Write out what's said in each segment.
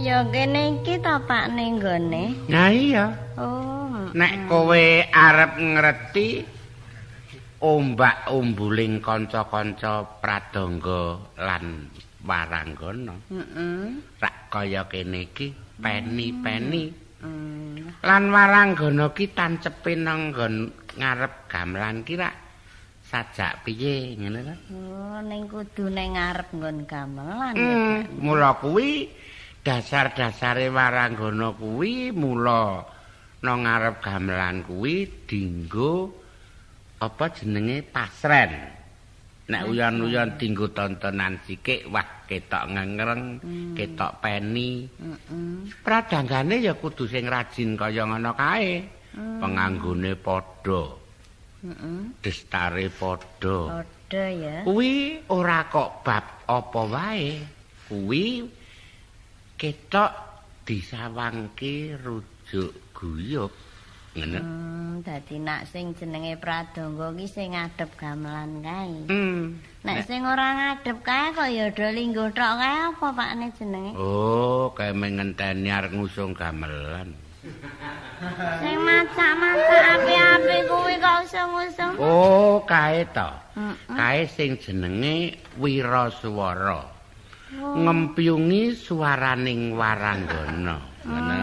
Ya kene iki to Pak ning nggone. Nah iya. Oh. Nek kowe arep ngerti ombak-umbuling kanca-kanca pradangga lan waranggana. Rak kaya kene iki peni-peni. Lan waranggana ki tancepe nang ngarep gamelan ki rak sajak piye ngene ta? Oh, ning kudu ning ngarep nggon gamelan ya. Mula kuwi dasar-dasare waranggana kuwi mula nang ngarep gamelan kuwi dienggo apa jenenge pasren. Nek uyon-uyon dienggo tontonan sikik wah ketok ngengreng, ketok peni. Pradanggane ya kudu sing rajin kaya ngono kae. Penganggone padha. Destare padha. Padha ya. Kuwi ora kok bab apa wae. Kuwi ketok disawangke rujuk guyub. Ngono. Dadi nak sing jenenge pradangga ki sing ngadep gamelan kae. Nek sing ora ngadep kae kok ya do linggo tok kae apa pakne jenenge? Oh, kae mengenteni arep ngusung gamelan. Sing macak-macak api-api kuwi kok usung-usung. Oh, kae to. Kae sing jenenge wiraswara. Ngempyungi swaraning waranggana. Ngono.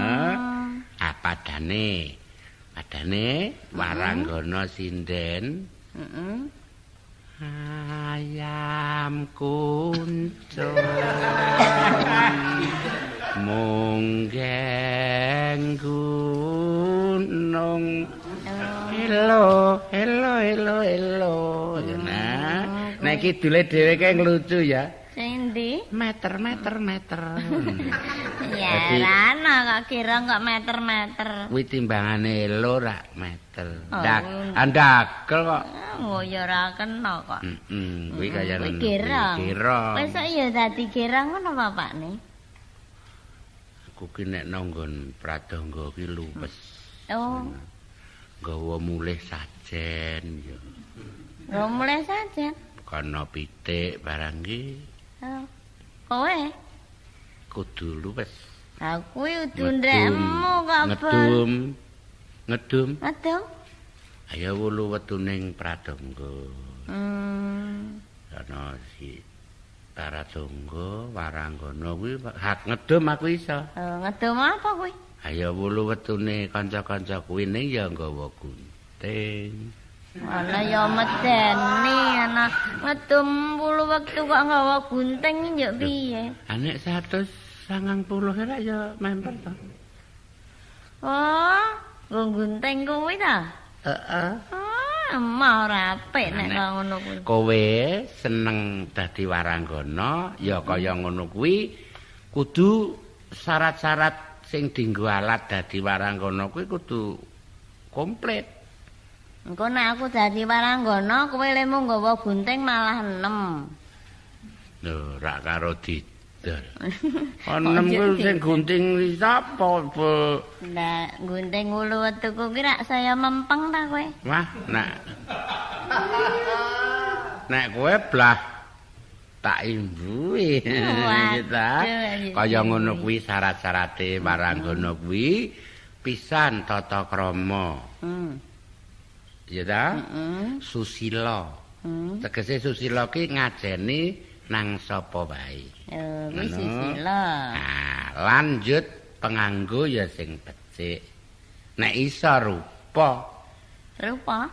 Padane waranggana sinden. Ayam kuncung munggeng gunung. Hello. Nah, nek kidule dhewe kae lucu ya. Sing ndi? Meter. Ya rana kok kira kok meter-meter. Kuwi timbangane elo rak meter. Ndagel kok. Oh ya ora kena kok. Kuwi kaya ngono. Girang. Wis ya dadi girang ngono bapakne. Aku ki nek nanggon pradangga ki luwes. Oh. Gawa mulih sajen ya. Gawa mulih sajen. Kana pitik barang ki. Oh. Kowe Kudu luwes. Aku kudu ndekmu kok. Ngedum. Ayo wulu wetuning pradangga. Ana si Paradangga waranggana kuwi hak ngedum aku iso. Ngedum apa kuwi? Ayo wulu wetune kanca-kanca kuwi ning ya nggawa gunting. Ana ya medeni ana ngedum 10 wektu kok nggawa gunting yo piye? Nek 190 ra ya memper to. Oh, nggo gunting kuwi ta? Heeh. Emah ora apik nek ngono kuwi. Kowe seneng dadi waranggana ya kaya ngono kuwi kudu syarat-syarat sing dienggo alat dadi waranggana kuwi kudu komplit. Engko nek aku dadi waranggana kowe lemu nggawa gunting malah 6. Lho, rak karo didol. 6 kuwi sing gunting sapa, Bu? Lah, gunting ulu wetuku ki rak saya mempeng ta kowe? Wah, nek kowe blah tak imbuhi. Kaya ngono kuwi syarat-syarate waranggana kuwi pisan tata krama. Ya ta? Susila. Tegese susila ki ngajeni nang sapa wae. Kuwi susila. Lanjut penganggo ya sing becik. Nek iso rupa.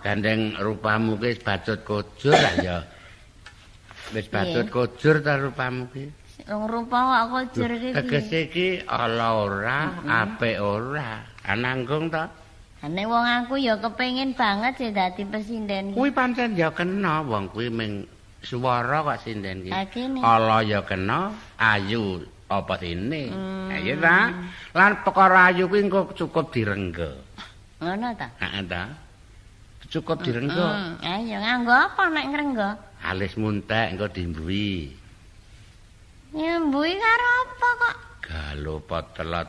Gandeng rupamu ki bacut kujur lah ya. Wis bacut kujur ta rupamu ki? Wong rupa kok kujur ki. Tegese ki ala ora, apik ora. Ananggung ta? Nek wong aku ya kepengin banget sih dadi pesinden. Kuwi pancen ya kena wong kuwi ming swara kok sinden ki. Ala ya kena, ayu apa sine. Ya ta? Lan perkara ayu kuwi engko cukup direngga. Ngono ta? Heeh ta. Cukup direngga. Ya nganggo apa nek ngrengga? Alis muntek engko dimbui. Nyembui karo apa kok? Galo potelot.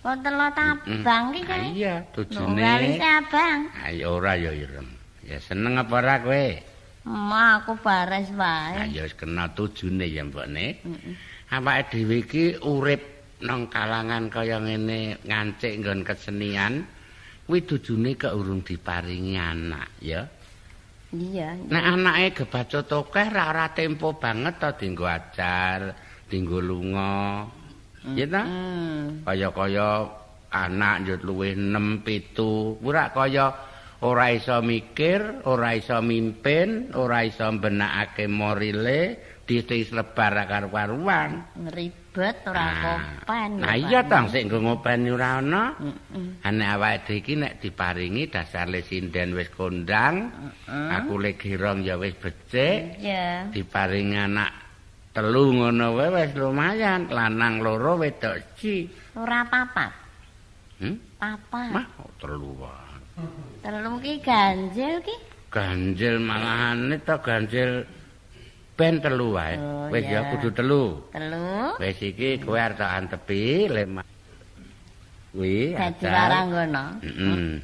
Potelot abang ki kowe? Iya, tujune. Galise abang. Ayo ora ya ireng. Ya seneng apa ora kowe? Aku bares wae. Nah, ya wis kena tujune ya mbokne. Awake dhewe iki urip nang kalangan kaya ngene ngancik nggon kesenian kuwi tujune kok urung diparingi anak ya. Iya. Nek anake gebacut akeh ora tempo banget to dienggo ajar, dienggo lunga. Ya ta? Kaya-kaya anak njut luwih 6 7, ora kaya ora iso mikir, ora iso mimpin, ora iso benakake morile, ditis lebar karo-karuan. Ribet ora kopen. Nah iya tang sik nggo ngopeni ora ana. Nek awake dhewe iki nek diparingi dasar le sinden wis kondang, aku le girong ya wis becik. Iya. Diparingi anak 3 ngono wae wis lumayan, lanang 2 wedok 1. Ora papat. Papat. Mah 3 wae. 3 ki ganjil ki. Ganjil malahane to ganjil ben 3 wae. Wis ya kudu 3. 3. Wis iki kowe arep tak antepi lemah. Kuwi dadi waranggono.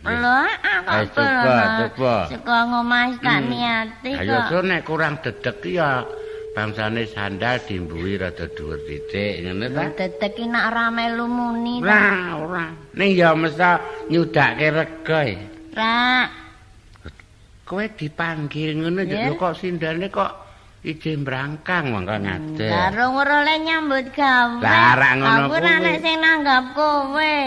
Lho, kok coba. Saka ngomas tak niati kok. Ayo so nek kurang dedek ya bangsane sandal dimbui rada dhuwur titik ngene ta. Dedek ki nek ora melu muni. Ora. Ning ya mesti nyudake rega. Ra. Kowe dipanggil ngono ya kok sindane kok ijin brangkang mangko ngadeg. Darung ora oleh nyambut gawe. Lah ora ngono kuwi. Aku ora nek sing nanggap kowe.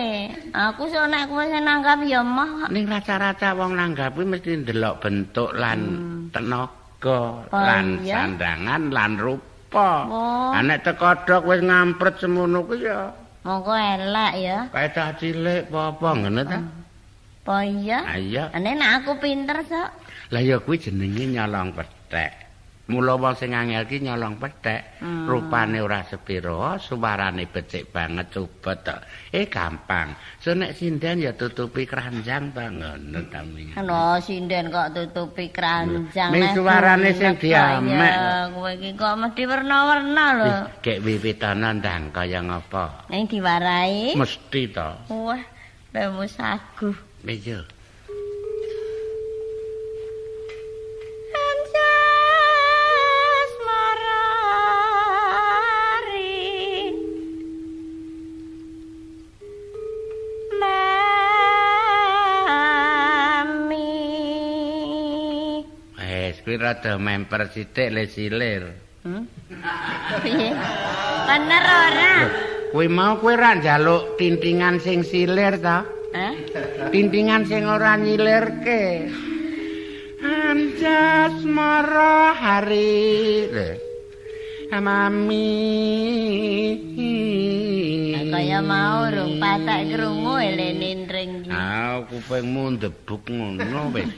Aku sok nek kowe sing nanggap ya mah. Ning raca-raca wong nanggap kuwi mesti ndelok bentuk lan tenaga lan sandangan lan rupa. Nek tekodhok wis ngampret semono kuwi ya mongko elek ya. Kae cah cilik apa ngene ta? Apa iya? Iya. Nek aku pinter sok. Lah ya kuwi jenenge nyolong pethek. Mula wong sing angel ki nyolong pethek, rupane ora sepiro, suarane becik banget coba to. Gampang. So nek sinden ya tutupi keranjang ta ngono ta mi. Lho sinden kok tutupi keranjang. Nek suarane sing diamek. Kowe iki kok mesti werna-werna lho. Gek wiwitana ndang kaya ngapa? Ning diwarai? Mesti to. Wah, lemu sagu. Iya. Kuwi rada memper sithik le silir. Piye? Bener ora? Kuwi mau kowe ra njaluk tintingan sing silir ta? Tintingan sing ora nyilirke. Anjas mara hari. Mami. Kaya mau rung patak krungu elene ring iki. Kupingmu ndebuk ngono wis.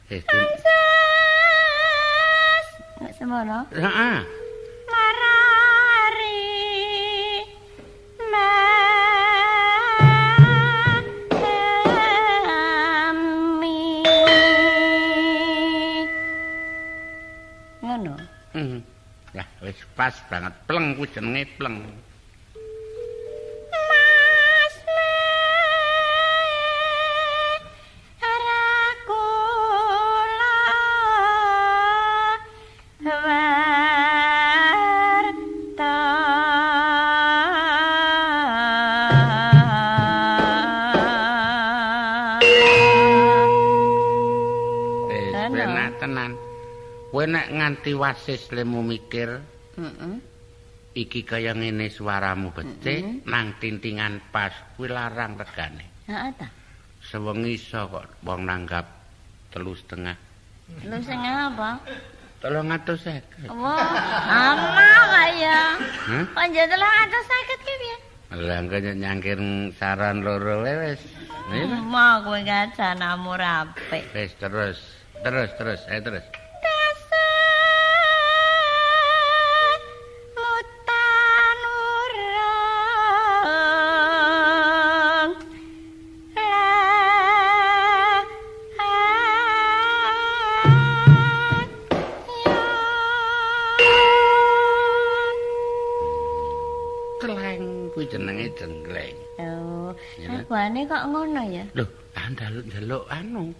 Anjas. Nek semono? Heeh. Marari. Mami. Ngono. Lah wis pas banget pleng kuwi jenenge pleng. Kowe nek nganti wasis lemu mikir, iki kaya ngene suaramu becik, nang tintingan pas, kuwi larang regane. Heeh ta. Sewengi iso kok wong nanggap 3,5. 3,5 apa? 350. Wah, amah kaya. Kok njuk 350 ki piye? Lah engko nyangkir saran loro wis. Mah kowe kacanamu apik. Wis terus. Ayo terus. Jenenge jenggleng. Oh, sabane kok ngono ya? Lho, njaluk anu.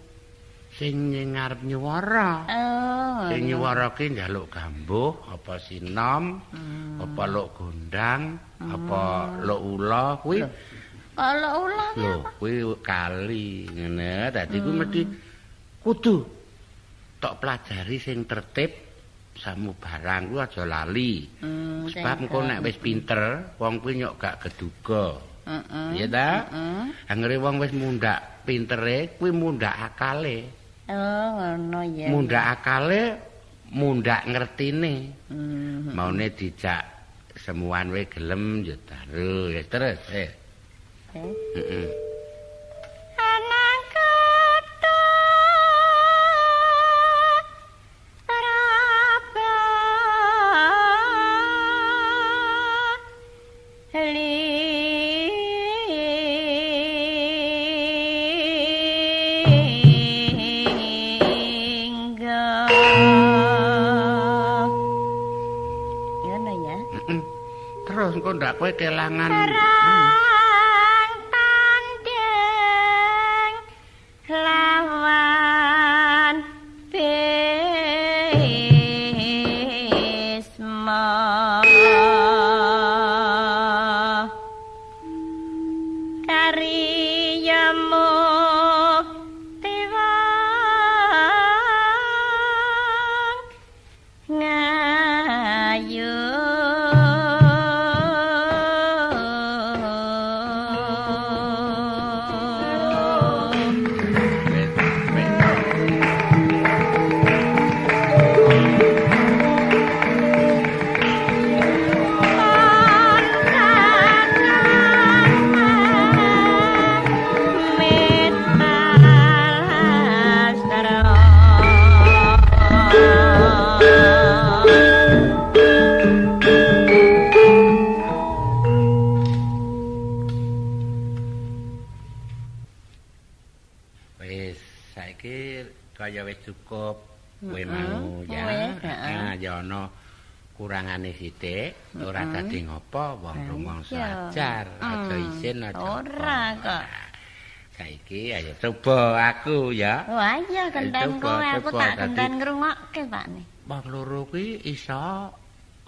sing ngarep nyuwara. Oh. Sing nyuwara ki njaluk gambuh, apa sinom, apa luk gondang, apa luk ula kuwi. Kalau ula Lho, kuwi kali ngene. Dadi kuwi mesti kudu tok pelajari sing tertib samu barang kuwi aja lali. Sebab engko nek wis pinter, wong kuwi nyok gak keduga. Iya ta? Anggere wong wis mundhak pintere, kuwi mundhak akale. Oh, ngono ya. Mundhak akale, mundhak ngertine. Maune dijak semuan we gelem ya taruh, ya terus. Heeh. Terus engko ndak kowe kelangan. Lawan Bisma Karyamu tiwang ngayu kaya wis cukup kowe mau ya. Nah, ya ana kurangane sithik, ora dadi ngopo wong rumangsa ajar, aja isin aja. Ora kok. Saiki ayo coba aku ya. Wah iya genten kowe aku tak genten ngrungokke Pak nih. Wong loro kuwi iso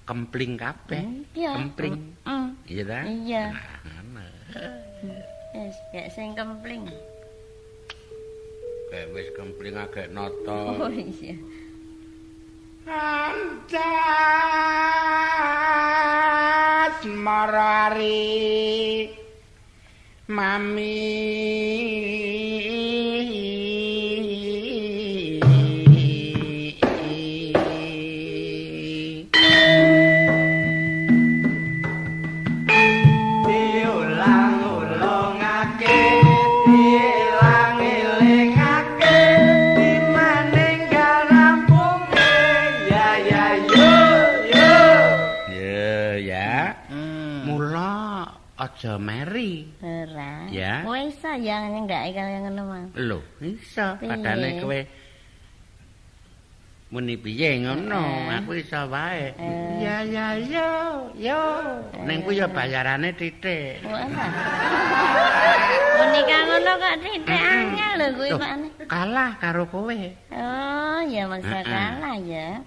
kempling kabeh. Kempling. Iya ta? Iya. Wis gek sing kempling. Kayak wis kempling agak noto. Oh iya. Anjas marari mami aja meri. Ora. Ya. Kowe iso ya nyenggake kaya ngono mang. Lho, iso. Padane kowe muni piye ngono, aku iso wae. Ya yo. Ning ku yo bayarane titik. Wah. Muni ka ngono kok titik angel lho kuwi Pak. Kalah karo kowe. Oh, ya masa kalah ya.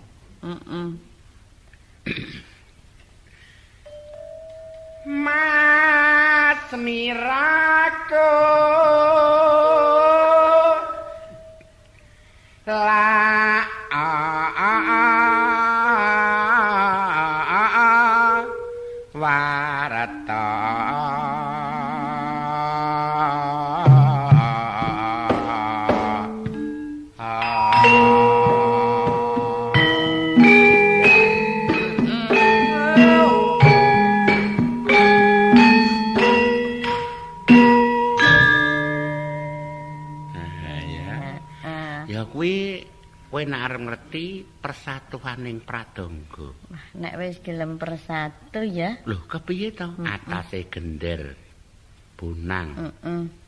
Mas miraku la warata kowe nek arep ngerti persatuaning pradangga. Nek wis gelem persatu ya. Lho, kepiye to? Atase gender, bonang,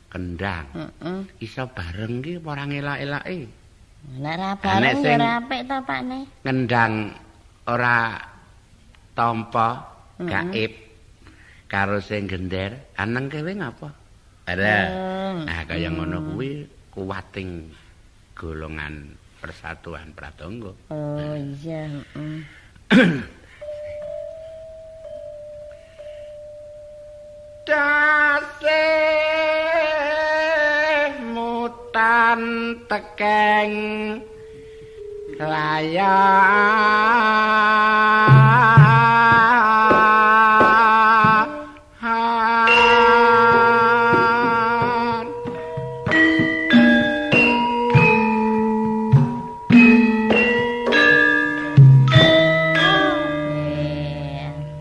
kendang. Iso bareng ki ora ngelak-elake. Nek ra bareng ya ora apik to, Pak ne. Kendang ora tampa gaib karo sing gender, aneng kowe ngapa? Ada. Nah, kaya ngono kuwi kuwating golongan Persatuan Pradangga. Oh iya, Tasih mutan tekeng layan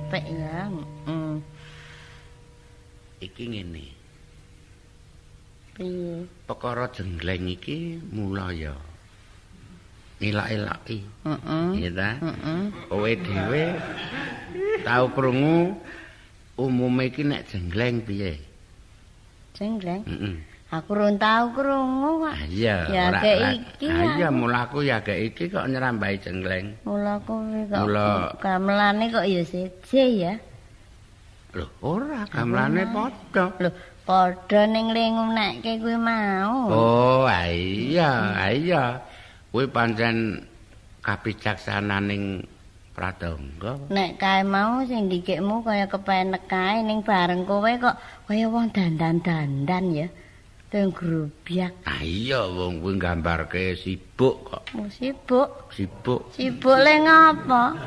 apik ya. Iki ngene. Piye? Perkara jenggleng iki mula ya ilak-ilaki. Iya ta? Kowe dhewe tau krungu umume iki nek jenggleng piye? Jenggleng? Aku urung tau krungu kok. Iya, ya kayak iki. Iya, mulaku ya kayak iki kok nyerambahi jenggleng. Mulaku kok gamelane kok ya seje ya. Loh, ora gamelane padha. Loh, padha ning lengunekke kuwi mau. Oh, iya. Kuwi pancen kabijaksananing Pradangga. Nek kae mau sing dikekmu kaya kepenek kae ning bareng kowe kok kaya wong dandan-dandan ya. Teng grubyak. Ah iya wong kuwi nggambarke sibuk kok. Oh, sibuk. Sibuk Le ngapa?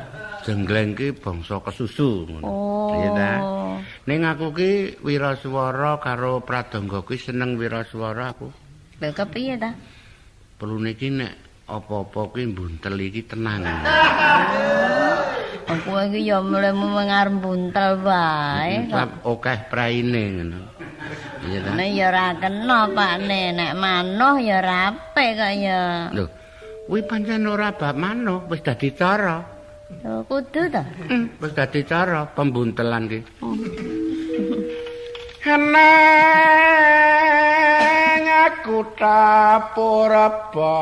Jenggleng ki bangsa kesusu ngono. Oh. Iya ta? Ning aku ki wiraswara karo Pradangga ki seneng wiraswara aku. Lha kepiye ta? Perlune iki nek apa-apa kuwi mbuntel iki tenang. Aku iki ya mulemu mengarep buntel wae. Akeh praine ngono. Iya ta? Nek ya ora kena Pakne, nek manuh ya rape kok ya. Lho, kuwi pancen ora bab manuh, wis dadi cara. Oh, kudu ta? Wis dadi cara pembuntelan ki. Neng aku tapuraba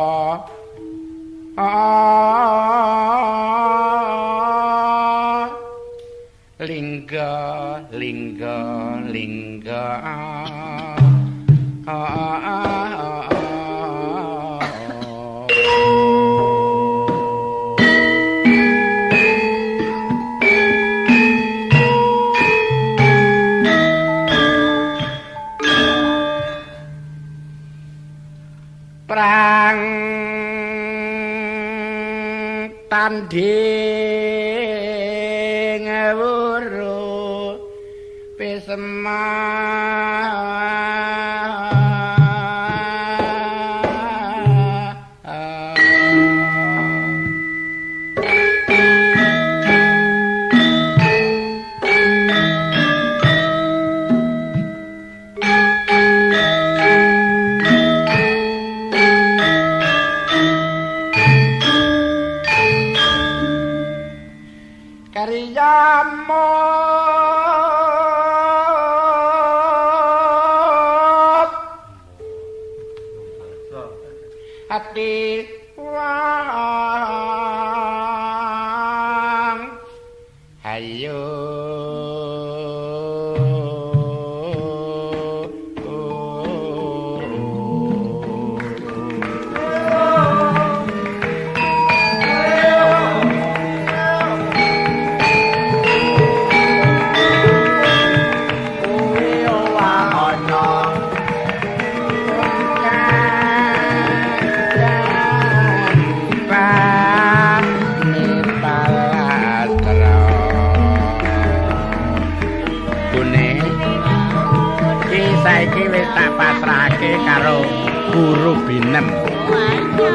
lingga prang tanding wuru pisema hati wang hayo saiki wis tak pasrahke karo guru binem.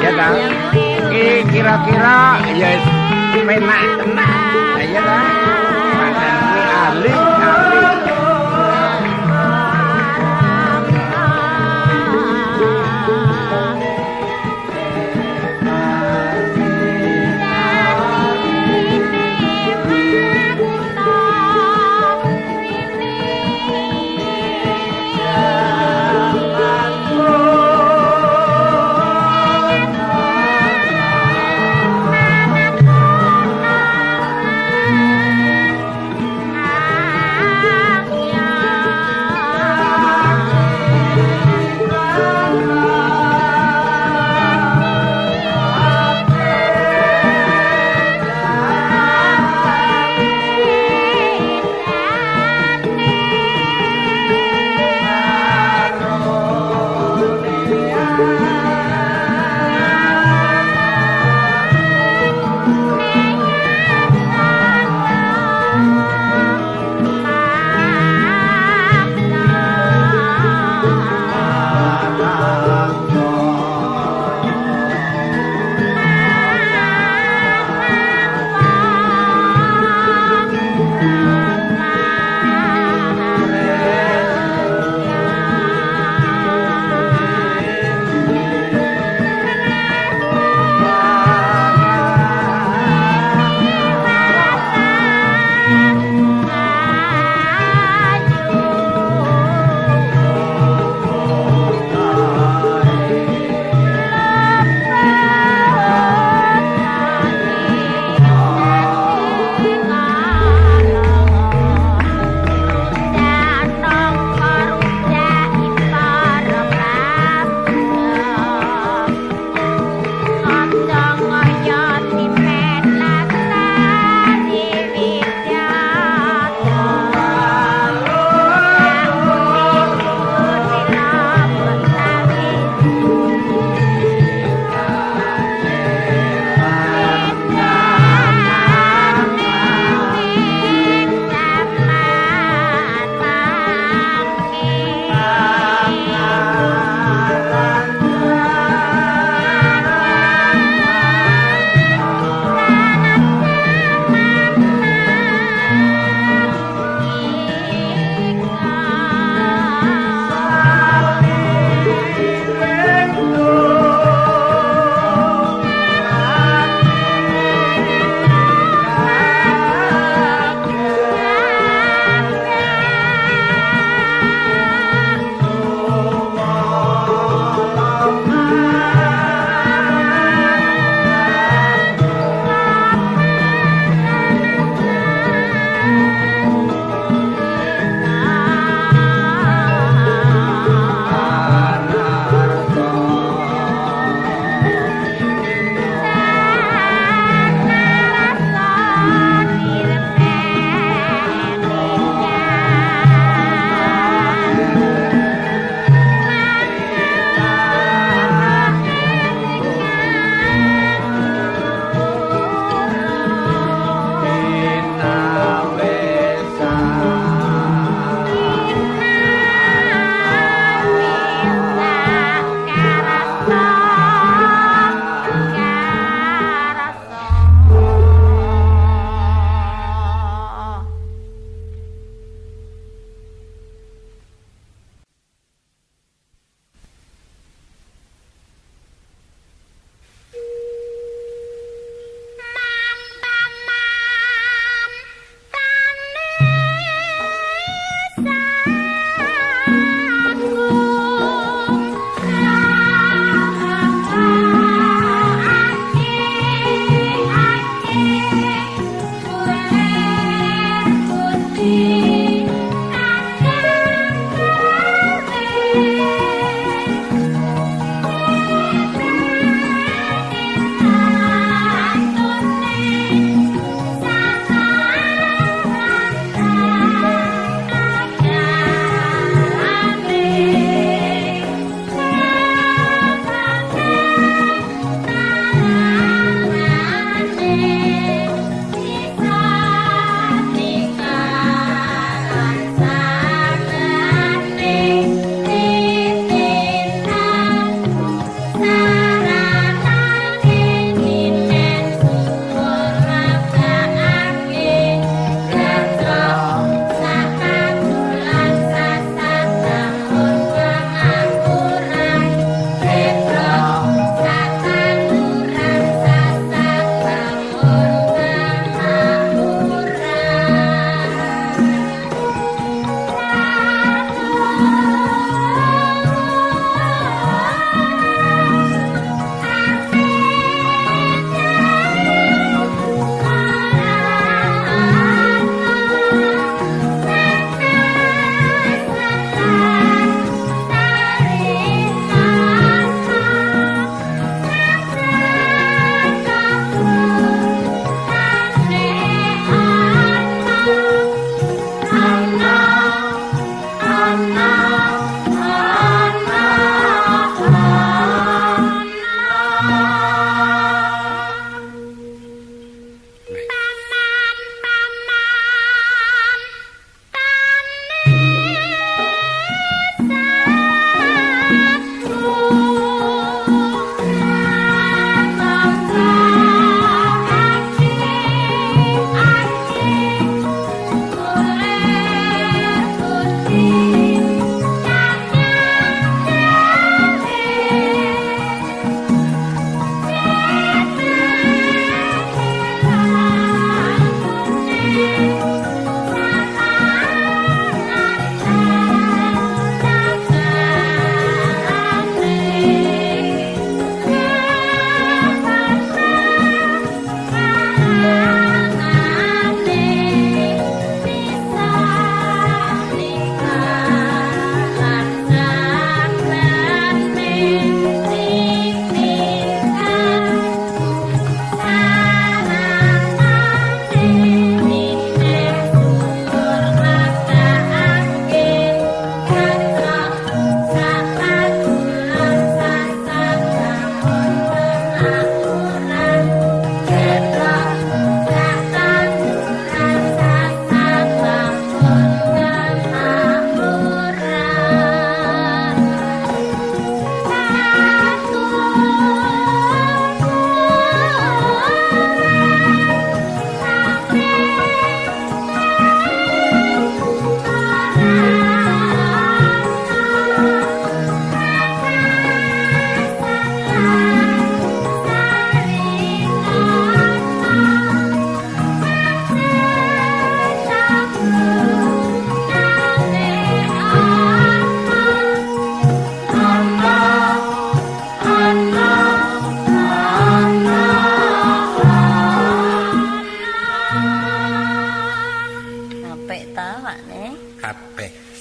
Ya ta? Iki kira-kira ya penak tenan. Ya ta? Pancen kuwi ahli.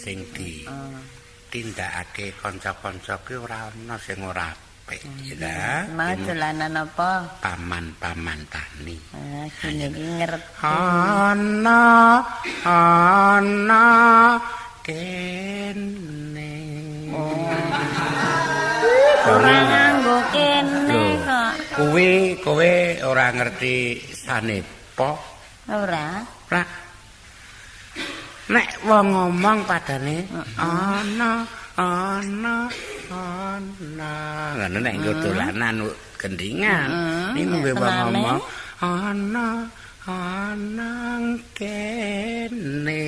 sing ditindakake kanca-kanca ki ora ana sing ora apik ya. Mau dolanan apa? Paman-paman tani. Gini iki ngerti. Ana kene. Ora nganggo kene kok. Kowe ora ngerti sanepa? Ora. Ora. Nek wong ngomong padane ana ngono nek nggo dolanan gendingan iki wong ngomong ana kene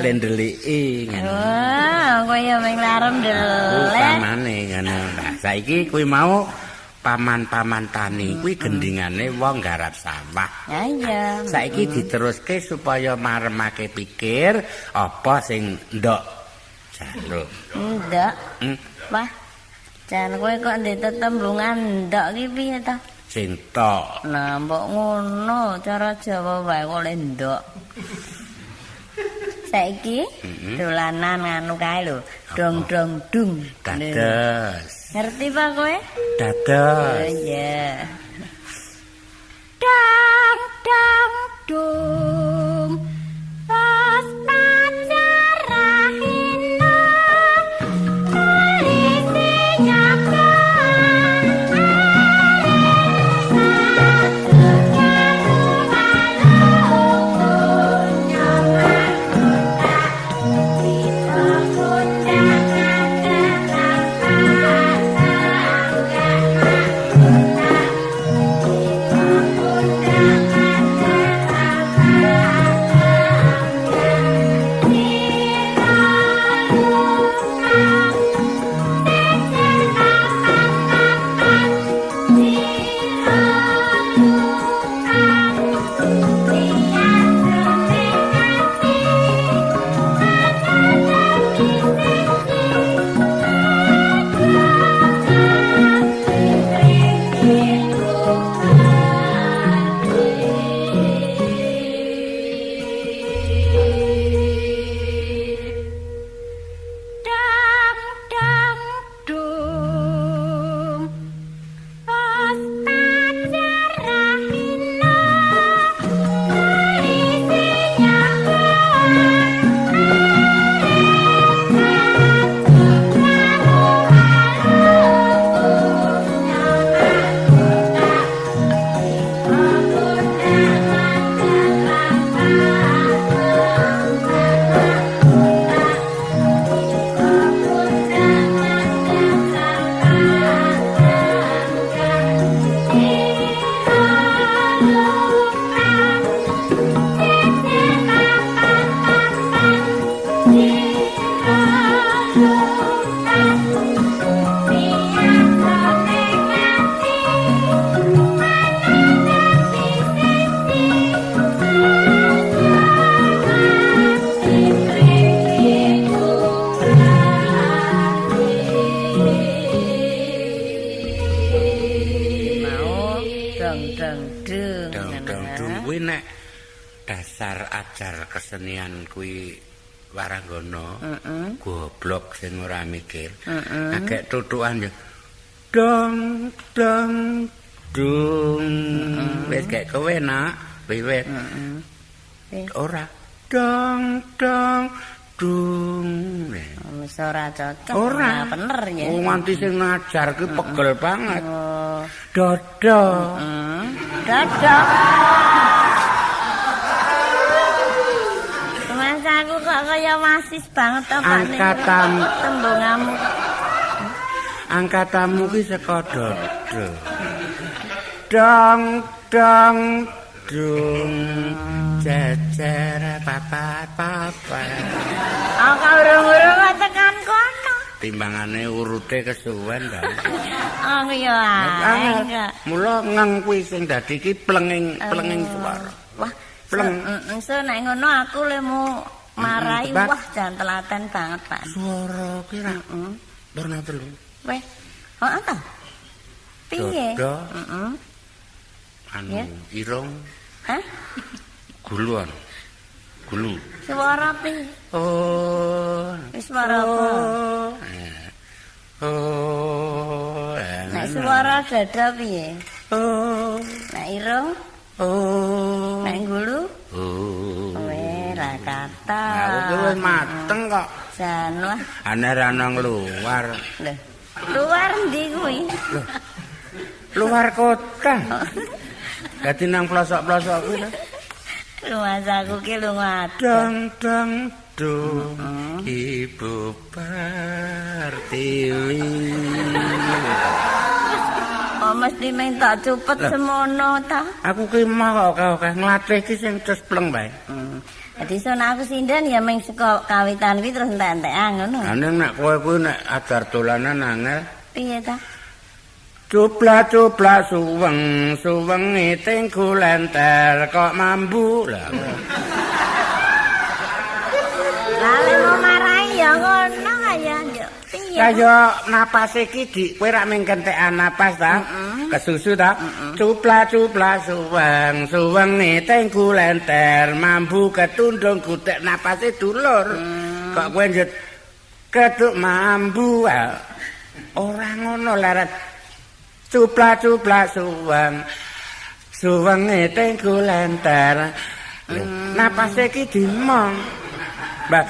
lendeliki ngono. Wah, kaya ming larem ndelek. Pamane ngono. Saiki kuwi mau paman-paman tani kuwi gendingane wong garap sawah. Ya iya. Saiki diteruske supaya maremake pikir apa sing ndok jaluk. Ndok. Wah. Jan kowe kok ndek tetembungan ndok ki piye to? Sing tok. Nah, mbok ngono cara Jawa wae kok le ndok. Saiki dolanan nganu kae lho, dong-dong dung. Dados. Ngerti Pak kowe? Dados. Oh iya. Dang dang dung. Pas pacarahina. Polisinya dasar ajar kesenian kuwi Waranggana goblok sing ora mikir agek tutukan ya dong dong dung wis gek kowe nak wiwit ora dong dong dung wis ora cocok ora bener ya nganti sing ngajar ki pegel banget dodo dodo aku kok kaya masis banget to Pak tembunganmu angkatamu ki saka dodo dong dong dung jejer papat papat aku urung-urung kok tekan kono timbangane urute kesuwen ta oh iya mula ngeng kuwi sing dadi ki plenging swara wah pleng so nek ngono aku lemu marai wah jan telaten banget Pak. Swara ki ra warna telu. Weh. Heeh ta? Piye? Anu irung. Hah? Guluan. gulu. Suara piye? Oh. Wis suara apa? Oh. Nek suara dada piye? Oh. Nek irung? Oh. Nek gulu? Oh. Ra kata. Aku wis mateng kok. Jan wah. Ana nang luar. Lho. Luar ndi kuwi? Luar kota. Dadi nang pelosok-pelosok kuwi lho. Rumasaku ki lunga Dang dang dung Ibu Pertiwi. Oh mesti minta cepet semono ta? Aku ki mah kok nglatih ki sing cespleng bae. Dadi son aku sinden ya mung saka kawitan kuwi terus entek-entekan ngono. Lah nek kowe kuwi nek ajar dolanan angel. Piye ta? Cupla suweng tingku lenter kok mambu lah. Lale mau marahi ya ngono kaya yo. Piye? Kaya napas iki kowe rak mung kentekan napas ta? Kesusu ta? Cupla suweng tingku lenter mambu ketundung gutek napase dulur. Kok kowe njet ketuk mambu. Ora ngono leren. Cupla suweng tingku lenter. Napase iki dimong. Mbak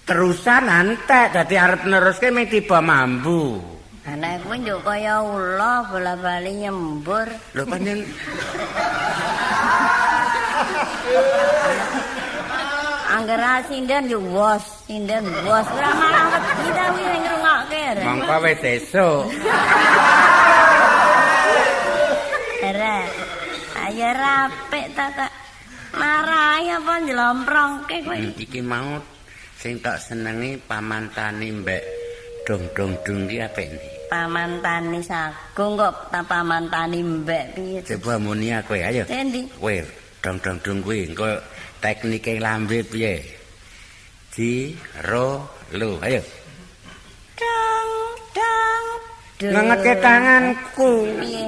terusan antek dadi arep neruske mung tiba mambu. Anak kuwi njuk kaya ula bola-bali nyembur. Lho pancen Anggere sinden yo wos, ora malah wedi ta kuwi sing ngrungokke. mongko wis esuk. Ere. Ayo rapik ta tak marahi apa njlomprongke kowe. Iki mau sing tak senengi pamantani mbek dong-dong-dung ki apik ndi? Pamantani sagung kok ta pamantani mbek piye? Coba muni aku ayo. Endi? Kowe dong-dong-dung kuwi engko teknike lambe piye? Di ro lu ayo. Dang dang. Ngengetke tanganku. Piye?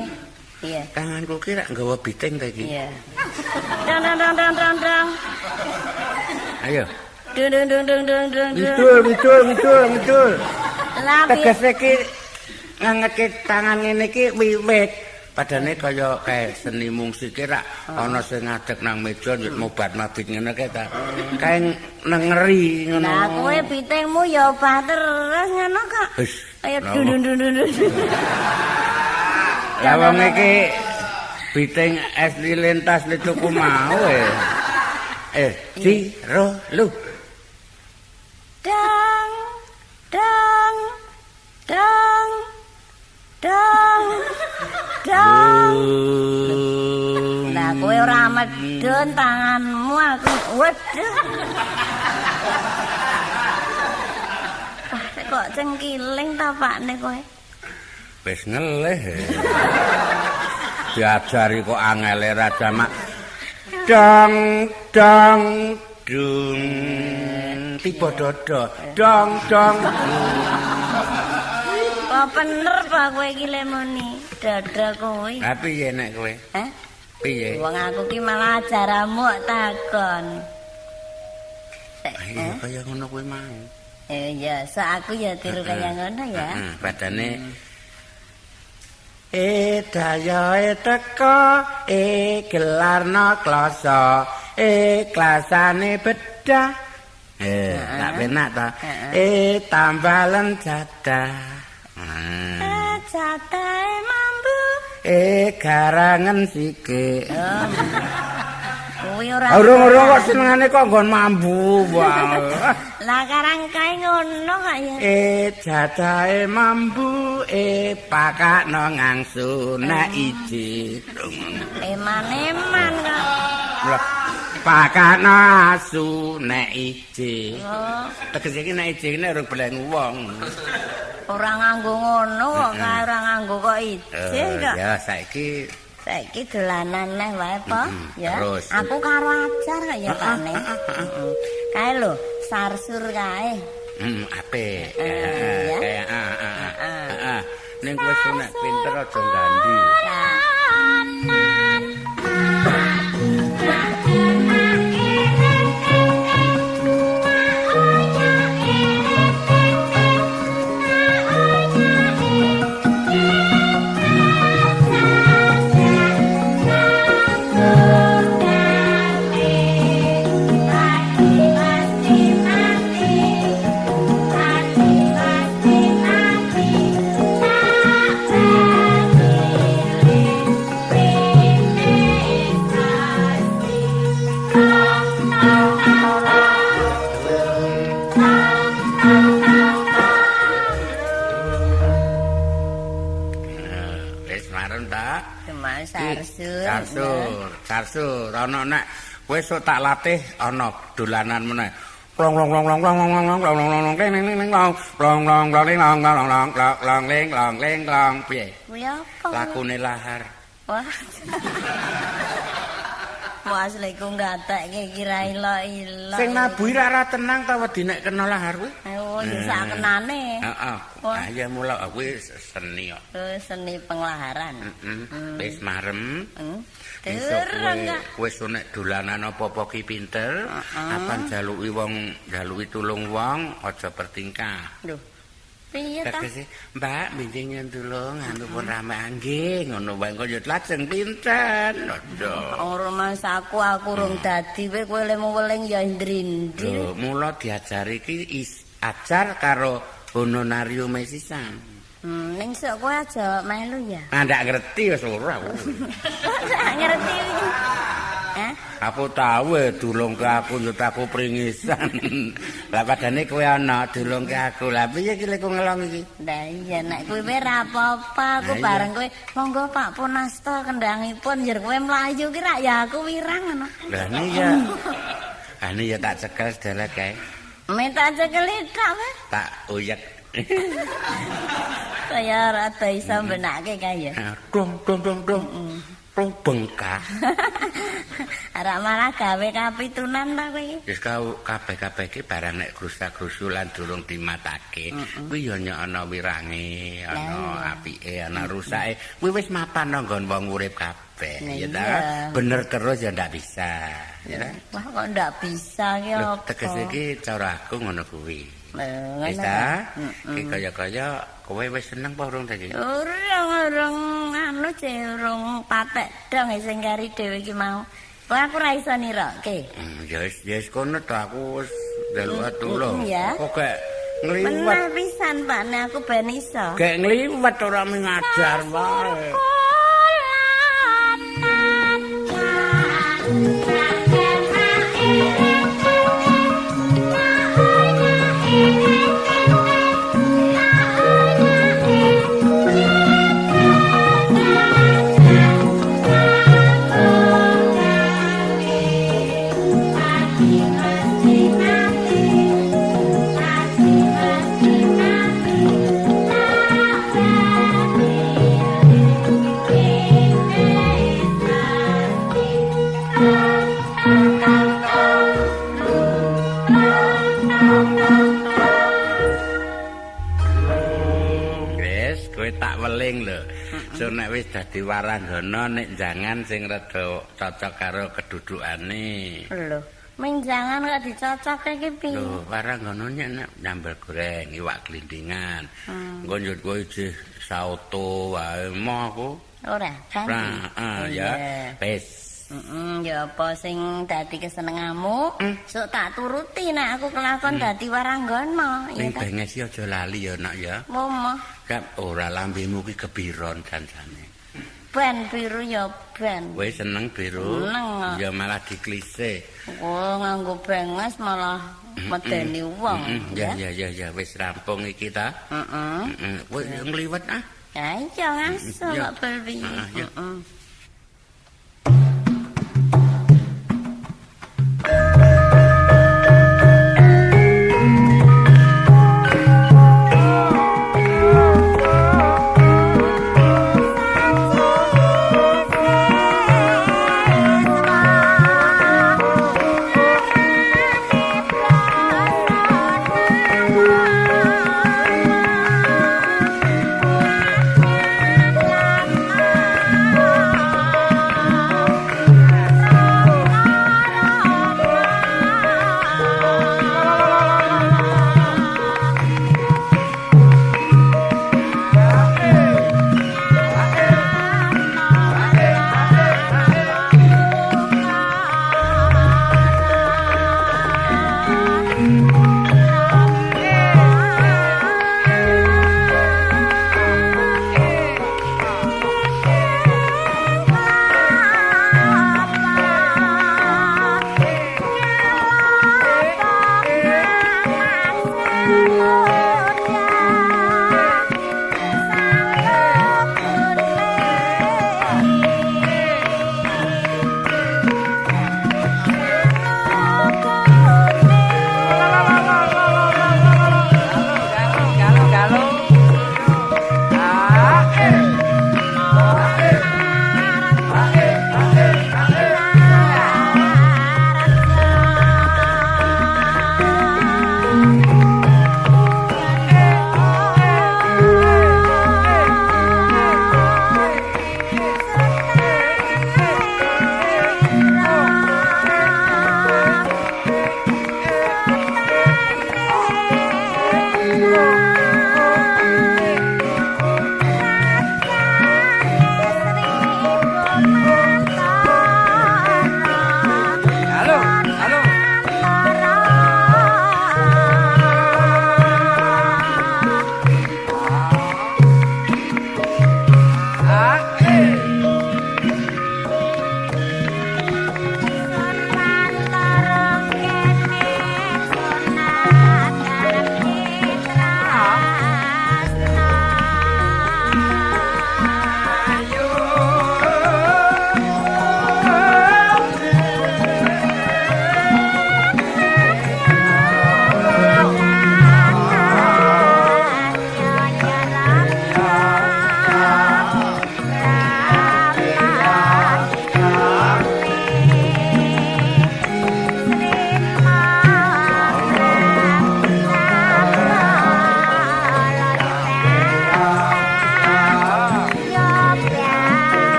Piye? Tanganku ki rak nggawa biting ta iki. Iya. Dang dang dang dang dang dang. Ayo. Dung dung dung dung dung dung. Betul. Lah piye? Tegese ki ngengetke tangan ngene iki wiwit. Padane kaya kae seni musik rak ana sing ngadeg nang meja nyut mobat mabit ngene kae ta. Kae nengeri ngono. Lah kowe bitingmu ya obah terus ngono kok. Wis. Ayo dun dun dun dun. Lah wong iki biting es lintas le tuku mau di ro lu. Dang dang dang dang dang. Lah kowe ora medun tanganmu aku waduh. Kok cengkiling ta pakne kowe? Wis ngelih. Diajari kok angele raja mak. Dong dong dung. Tiba dodo. Dong dong. Kok bener Pak kowe iki lemoni dada kowe. Lah piye nek kowe? Hah? Piye? Wong aku ki malah ajaramu takon. Iya kaya ngono kowe mau. Ya, aku ya tiru kaya ngono ya. Badane daya teka gelarna klasa klasane bedah tak penak ta tambalen jadah jadahe mambu garangen sikik kuwi ora urung kok senengane kok nggon mambu wae lah karang kae ngono kok ya jadahe mambu pakakno ngangsu nek iji eman-eman kok pakakno asu nek iji tegese iki nek iji iki urung beleng wong ora nganggo ngono kok kae ora nganggo kok iji kok ya saiki dolanan neh wae po ya terus. aku karo ajar kok ya Pakne kae lho sarsur kae apik ya ning kowe nek pinter aja gandhi kanan Carsur. Ana nek kowe sok tak latih ana dolanan meneh. Long long long long long long long long long long long ling ling ling long long long long ling long long long long ling long ling long piye? Kuwi apa? Lakune lahar. Wah. Mas lek ku ngatekke kira ilo-ilo. Sing nabuhi ra tenang ta wedi nek kena lahar kuwi? Oh, ya sak kenane. Heeh. Ah ya mula kuwi seni kok. Seni penglaharan. Wis marem. Terang kowe nek dolanan apa-apa ki pinter, apa njaluki tulung wong aja bertingkah. Lho. Piye ta? Mbak binjing yen tulung anu pun rame nggih, ngono wae kok yo lajeng pinten. Ora mas aku rung dadi kowe lemu-weling ya ndrindri. Lho, mula diajari ki ajar karo honorarium sisan. Ning sok kowe aja melu ya. Ndak ngerti wis ora aku. Ndak ngerti iki. Aku tahu dulungke aku yo aku pringisan. Lah padane kowe ana dulungke aku. Lah piye iki lek ngelong iki? Lah iya nek kowe ora apa-apa, aku bareng kowe monggo Pak Punasta kendangipun yer kowe mlayu ki rak ya aku wirang ngono. Lah iya. Ane ya tak cekel sedele kae. Minta cekel tok, Mas. Tak uyek. Kaya rada iso benake kae ya. Dong. Rong bengkak. Arek malah gawe kapitunan ta kowe iki. Wis kabeh-kabeh iki barang nek grusa-grusu lan durung dimatake. Kuwi ya nyok ana wirange, ana apike, ana rusake. Kuwi wis mapan nang nggon wong urip kabeh, ya ta. Bener terus ya ndak bisa, ya. Wah kok ndak bisa ki opo? Tegese iki cara aku ngono kuwi. Wis ta? Iki kaya-kaya kowe wis seneng apa urung ta iki? Urung anu urung patek dong sing kari dhewe iki mau. Kok aku ra iso nirokke. Ya wis kono to aku wis njaluk tulung. Kok gek ngliwat. Menah pisan Pak nek aku ben iso. Gek ngliwat ora ngajar wae. So nek wis dadi waranggana nek jangan sing rada cocok karo kedudukane. Lho, menjangan kok dicocokke iki piye? Lho, waranggana nek nyambel goreng, iwak glindingan. Engko njut kowe isih sauto wae moh aku. Ora, kan? Ya. Wis. Ya apa sing dadi kesenenganmu, sok tak turuti nek aku kelakon dadi waranggana, ya ta. Ning benges aja lali ya, Nak ya. Momo. Kan ora lambemu ki kebiron jancane. Ben biru ya ben. Kowe seneng biru? Seneng. Ya malah diklise. Oh, nganggo benges malah medeni wong. Ya wis rampung iki ta. Kowe ngliwet ah. Ya iya ngaso kok bel piye.